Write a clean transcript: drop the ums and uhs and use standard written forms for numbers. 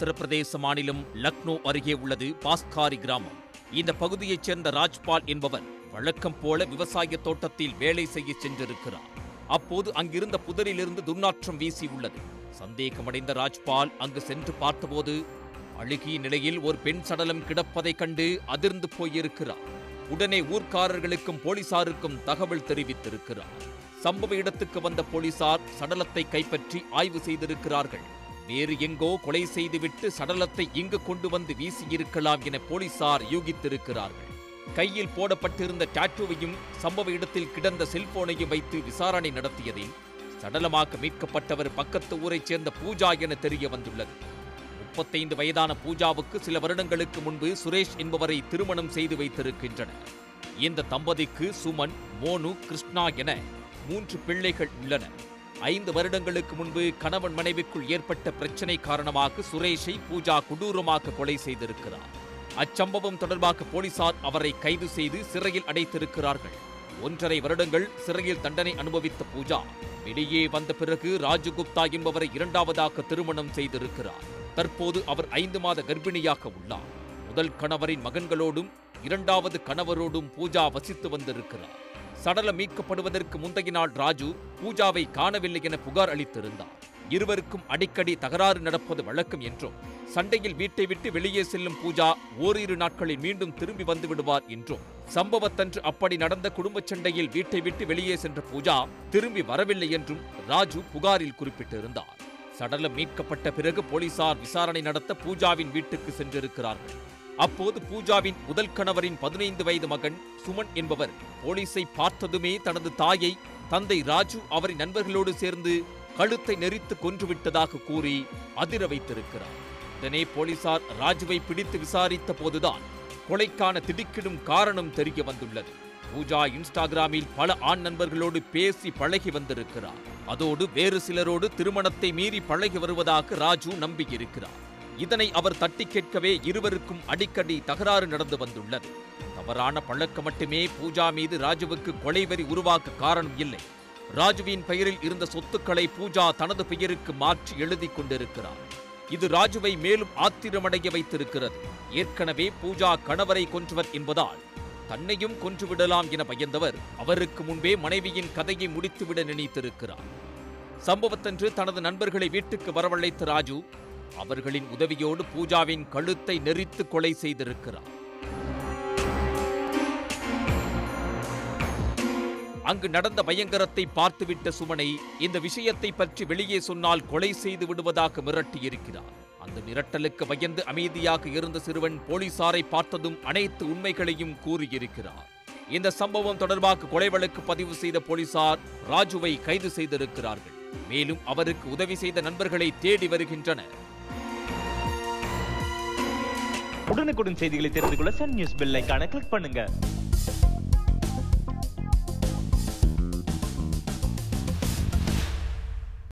உத்தரப்பிரதேச மாநிலம் லக்னோ அருகே உள்ளது பாஸ்காரி கிராமம். இந்த பகுதியைச் சேர்ந்த ராஜ்பால் என்பவர் வழக்கம் போல விவசாய தோட்டத்தில் வேலை செய்ய சென்றிருக்கிறார். அப்போது அங்கிருந்த புதரிலிருந்து துர்நாற்றம் வீசியுள்ளது. சந்தேகமடைந்த ராஜ்பால் அங்கு சென்று பார்த்தபோது அழுகிய நிலையில் ஒரு பெண் சடலம் கிடப்பதைக் கண்டு அதிர்ந்து போயிருக்கிறார். உடனே ஊர்க்காரர்களுக்கும் போலீசாருக்கும் தகவல் தெரிவித்திருக்கிறார். சம்பவ இடத்துக்கு வந்த போலீசார் சடலத்தை கைப்பற்றி ஆய்வு செய்திருக்கிறார்கள். வேறு எங்கோ கொலை செய்துவிட்டு சடலத்தை இங்கு கொண்டு வந்து வீசியிருக்கலாம் என போலீசார் யூகித்திருக்கிறார்கள். கையில் போடப்பட்டிருந்த டாட்டூவையும் சம்பவ இடத்தில் கிடந்த செல்போனையும் வைத்து விசாரணை நடத்தியதில் சடலமாக மீட்கப்பட்டவர் பக்கத்து ஊரைச் சேர்ந்த பூஜா என தெரிய வந்துள்ளது. 35 வயதான பூஜாவுக்கு சில வருடங்களுக்கு முன்பு சுரேஷ் என்பவரை திருமணம் செய்து வைத்திருக்கின்றனர். இந்த தம்பதிக்கு சுமன், மோனு, கிருஷ்ணா என 3 பிள்ளைகள் உள்ளனர். 5 வருடங்களுக்கு முன்பு கணவன் மனைவிக்குள் ஏற்பட்ட பிரச்சனை காரணமாக சுரேஷை பூஜா கொடூரமாக கொலை செய்திருக்கிறார். அச்சம்பவம் தொடர்பாக போலீசார் அவரை கைது செய்து சிறையில் அடைத்திருக்கிறார்கள். 1.5 வருடங்கள் சிறையில் தண்டனை அனுபவித்த பூஜா வெளியே வந்த பிறகு ராஜகுப்தா என்பவரை 2வதாக திருமணம் செய்திருக்கிறார். தற்போது அவர் 5 மாத கர்ப்பிணியாக உள்ளார். முதல் கணவரின் மகன்களோடும் 2வது கணவரோடும் பூஜா வசித்து வந்திருக்கிறார். சடலம் மீட்கப்படுவதற்கு முந்தைய நாள் ராஜு பூஜாவை காணவில்லை என புகார் அளித்திருந்தார். இருவருக்கும் அடிக்கடி தகராறு நடப்பது வழக்கம் என்றும் சண்டையில் வீட்டை விட்டு வெளியே செல்லும் பூஜா ஓரிரு நாட்களில் மீண்டும் திரும்பி வந்து விடுவார் என்றும் சம்பவத்தன்று அப்படி நடந்த குடும்ப சண்டையில் வீட்டை விட்டு வெளியே சென்ற பூஜா திரும்பி வரவில்லை என்றும் ராஜு புகாரில் குறிப்பிட்டிருந்தார். சடலம் மீட்கப்பட்ட பிறகு போலீசார் விசாரணை நடத்த பூஜாவின் வீட்டுக்கு சென்றிருக்கிறார்கள். அப்போது பூஜாவின் முதல் கணவரின் 15 வயது மகன் சுமன் என்பவர் போலீசை பார்த்ததுமே தனது தாயை தந்தை ராஜு அவரின் நண்பர்களோடு சேர்ந்து கழுத்தை நெரித்து கொன்றுவிட்டதாக கூறி அதிர வைத்திருக்கிறார். உடனே போலீசார் ராஜுவை பிடித்து விசாரித்த போதுதான் கொலைக்கான திடுக்கிடும் காரணம் தெரிய வந்துள்ளது. பூஜா இன்ஸ்டாகிராமில் பல ஆண் நண்பர்களோடு பேசி பழகி வந்திருக்கிறார். அதோடு வேறு சிலரோடு திருமணத்தை மீறி பழகி வருவதாக ராஜு நம்பியிருக்கிறார். இதனை அவர் தட்டி கேட்கவே இருவருக்கும் அடிக்கடி தகராறு நடந்து வந்துள்ளது. தவறான பழக்கம் மட்டுமே பூஜா மீது ராஜுவுக்கு கொலைவெறி உருவாக்க காரணம் இல்லை. ராஜுவின் பெயரில் இருந்த சொத்துக்களை பூஜா தனது பெயருக்கு மாற்றி எழுதி கொண்டிருக்கிறார். இது ராஜுவை மேலும் ஆத்திரமடைய வைத்திருக்கிறது. ஏற்கனவே பூஜா கணவரை கொன்றவர் என்பதால் தன்னையும் கொன்றுவிடலாம் என பயந்தவர் அவருக்கு முன்பே மனைவியின் கதையை முடித்துவிட நினைத்திருக்கிறார். சம்பவத்தன்று தனது நண்பர்களை வீட்டுக்கு வரவழைத்த ராஜு அவர்களின் உதவியோடு பூஜாவின் கழுத்தை நெரித்து கொலை செய்திருக்கிறார். அங்கு நடந்த பயங்கரத்தை பார்த்துவிட்ட சுமனை இந்த விஷயத்தை பற்றி வெளியே சொன்னால் கொலை செய்து விடுவதாக மிரட்டியிருக்கிறார். அந்த மிரட்டலுக்கு பயந்து அமைதியாக இருந்த சிறுவன் போலீசாரை பார்த்ததும் அனைத்து உண்மைகளையும் கூறியிருக்கிறார். இந்த சம்பவம் தொடர்பாக கொலை வழக்கு பதிவு செய்த போலீசார் ராஜுவை கைது செய்திருக்கிறார்கள். மேலும் அவருக்கு உதவி செய்த நண்பர்களை தேடி வருகின்றனர். உடனுக்குடன் செய்திகளை தெரிந்து கொள்ள சன் நியூஸ் பெல் ஐகானை கிளிக் பண்ணுங்க.